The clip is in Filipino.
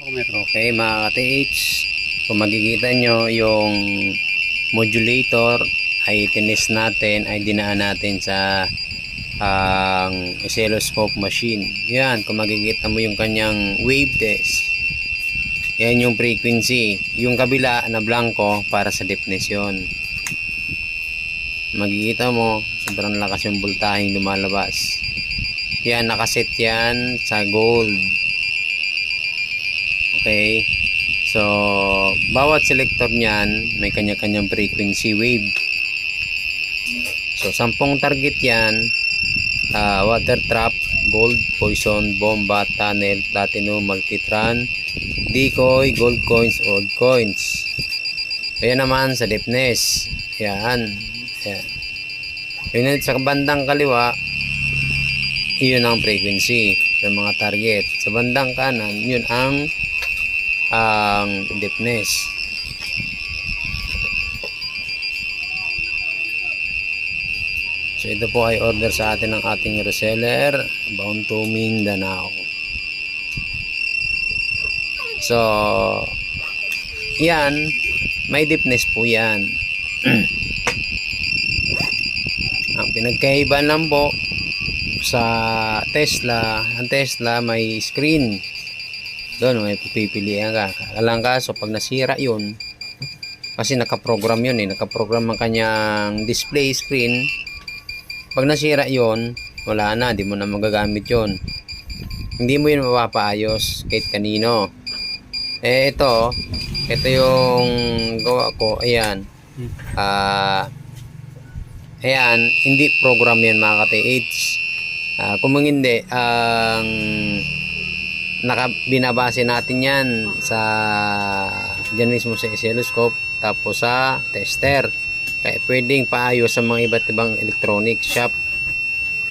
Okay mga ka-TH, kung makikita nyo yung modulator ay tinis natin, ay dinaan natin sa oscilloscope machine. Yan, kung makikita mo yung kanyang wave test, yan yung frequency. Yung kabila na blanco para sa deafness yun. Makikita mo sobrang lakas yung voltaheng lumalabas. Yan, nakaset yan sa gold. Okay, so bawat selector niyan may kanya-kanyang frequency wave. So 10 target yan, water trap, gold, poison, bomba, tunnel, platinum, multitran, decoy, gold coins, old coins. Kaya naman sa deafness, yan, yan. Yun sa bandang kaliwa, yun ang frequency sa mga target. Sa bandang kanan, yun ang deafness. So ito po ay order sa atin ng ating reseller bound to Mindanao. So yan, may deafness po yan. Ang pinagkaiban lang po sa Tesla, ang Tesla may screen. Doon may pipilian ka. Alang kaso pag nasira yun, kasi nakaprogram yun nakaprogram ang kanyang display screen. Pag nasira yun, wala na, di mo na magagamit yun. Hindi mo yun mapapaayos kahit kanino. Ito yung gawa ko. Ayan. Ayan, hindi program yan mga ka-TH. Kung hindi, binabase natin yan sa dyan mismo sa oscilloscope, tapos sa tester. Kaya pwedeng paayos sa mga iba't ibang electronic shop.